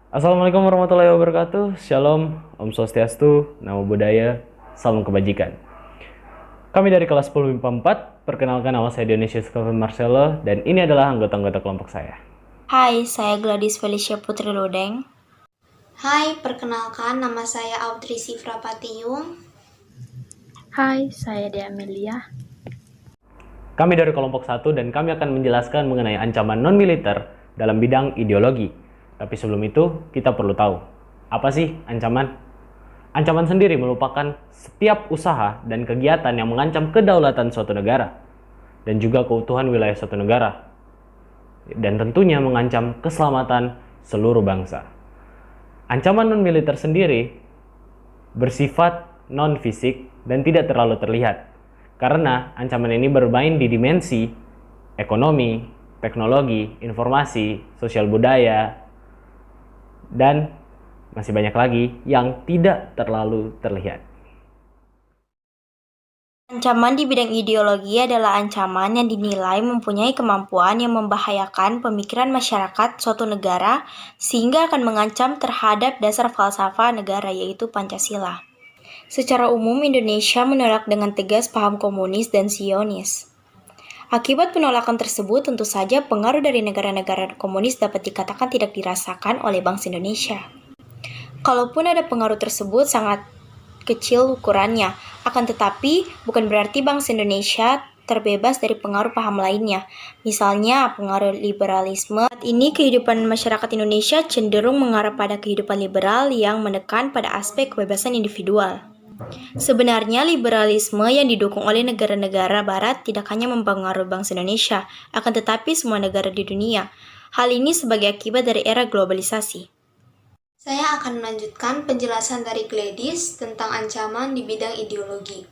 Assalamualaikum warahmatullahi wabarakatuh. Shalom, Om Swastiastu, Namo Buddhaya, Salam Kebajikan. Kami dari kelas 10 MIPA 4, perkenalkan nama saya Dionysius Kevin Marcelo, dan ini adalah anggota-anggota kelompok saya. Hai, saya Gladys Felicia Putri Lodeng. Hai, perkenalkan nama saya Audrey Sifra Patiyung. Hai, saya Dea Amelia. Kami dari kelompok 1 dan kami akan menjelaskan mengenai ancaman non-militer dalam bidang ideologi. Tapi sebelum itu, kita perlu tahu, apa sih ancaman? Ancaman sendiri merupakan setiap usaha dan kegiatan yang mengancam kedaulatan suatu negara dan juga keutuhan wilayah suatu negara, dan tentunya mengancam keselamatan seluruh bangsa. Ancaman non-militer sendiri bersifat non-fisik dan tidak terlalu terlihat, karena ancaman ini bermain di dimensi ekonomi, teknologi, informasi, sosial budaya, dan masih banyak lagi yang tidak terlalu terlihat. Ancaman di bidang ideologi adalah ancaman yang dinilai mempunyai kemampuan yang membahayakan pemikiran masyarakat suatu negara sehingga akan mengancam terhadap dasar falsafah negara yaitu Pancasila. Secara umum, Indonesia menolak dengan tegas paham komunis dan Zionis. Akibat penolakan tersebut, tentu saja pengaruh dari negara-negara komunis dapat dikatakan tidak dirasakan oleh bangsa Indonesia. Kalaupun ada pengaruh tersebut sangat kecil ukurannya, akan tetapi bukan berarti bangsa Indonesia terbebas dari pengaruh paham lainnya. Misalnya, pengaruh liberalisme. Saat ini kehidupan masyarakat Indonesia cenderung mengarah pada kehidupan liberal yang menekan pada aspek kebebasan individual. Sebenarnya liberalisme yang didukung oleh negara-negara barat tidak hanya mempengaruhi bangsa Indonesia, akan tetapi semua negara di dunia. Hal ini sebagai akibat dari era globalisasi. Saya akan melanjutkan penjelasan dari Gladys tentang ancaman di bidang ideologi.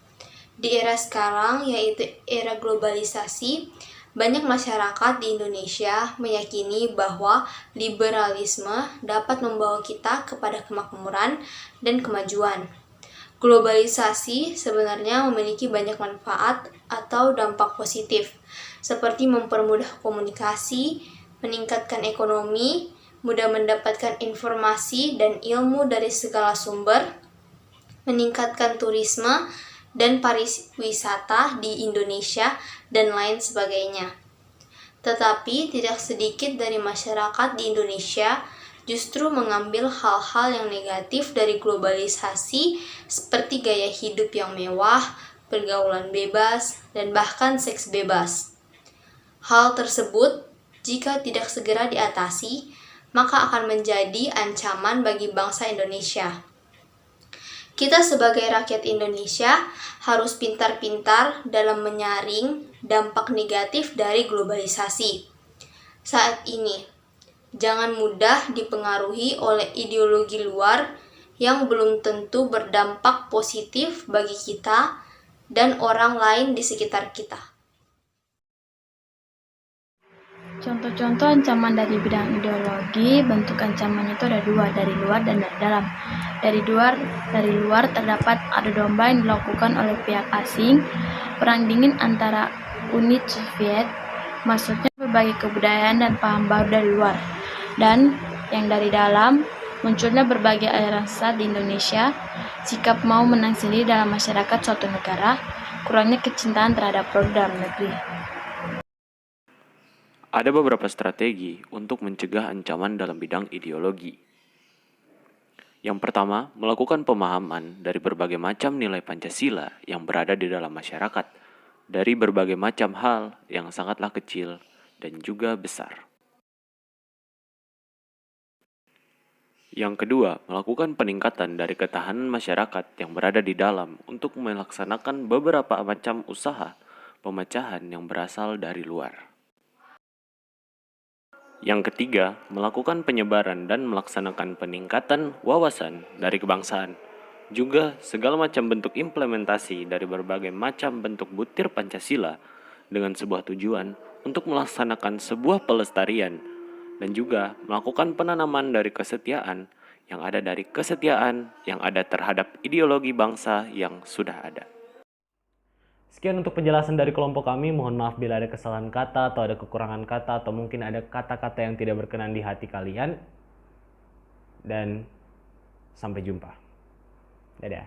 Di era sekarang, yaitu era globalisasi, banyak masyarakat di Indonesia meyakini bahwa liberalisme dapat membawa kita kepada kemakmuran dan kemajuan. Globalisasi sebenarnya memiliki banyak manfaat atau dampak positif, seperti mempermudah komunikasi, meningkatkan ekonomi, mudah mendapatkan informasi dan ilmu dari segala sumber, meningkatkan turisme dan pariwisata di Indonesia, dan lain sebagainya. Tetapi tidak sedikit dari masyarakat di Indonesia justru mengambil hal-hal yang negatif dari globalisasi seperti gaya hidup yang mewah, pergaulan bebas, dan bahkan seks bebas. Hal tersebut, jika tidak segera diatasi, maka akan menjadi ancaman bagi bangsa Indonesia. Kita sebagai rakyat Indonesia harus pintar-pintar dalam menyaring dampak negatif dari globalisasi. Saat ini, jangan mudah dipengaruhi oleh ideologi luar yang belum tentu berdampak positif bagi kita dan orang lain di sekitar kita. Contoh-contoh ancaman dari bidang ideologi, bentuk ancaman itu ada dua, dari luar dan dari dalam. Dari luar terdapat adu domba yang dilakukan oleh pihak asing, perang dingin antara Uni Soviet, maksudnya berbagai kebudayaan dan paham baru dari luar. Dan yang dari dalam, munculnya berbagai aliran sesat di Indonesia, sikap mau menang sendiri dalam masyarakat suatu negara, kurangnya kecintaan terhadap produk dalam negeri. Ada beberapa strategi untuk mencegah ancaman dalam bidang ideologi. Yang pertama, melakukan pemahaman dari berbagai macam nilai Pancasila yang berada di dalam masyarakat, dari berbagai macam hal yang sangatlah kecil dan juga besar. Yang kedua, melakukan peningkatan dari ketahanan masyarakat yang berada di dalam untuk melaksanakan beberapa macam usaha pemecahan yang berasal dari luar. Yang ketiga, melakukan penyebaran dan melaksanakan peningkatan wawasan dari kebangsaan. Juga segala macam bentuk implementasi dari berbagai macam bentuk butir Pancasila dengan sebuah tujuan untuk melaksanakan sebuah pelestarian dan juga melakukan penanaman dari kesetiaan yang ada terhadap ideologi bangsa yang sudah ada. Sekian untuk penjelasan dari kelompok kami. Mohon maaf bila ada kesalahan kata atau ada kekurangan kata atau mungkin ada kata-kata yang tidak berkenan di hati kalian. dan sampai jumpa. Dadah.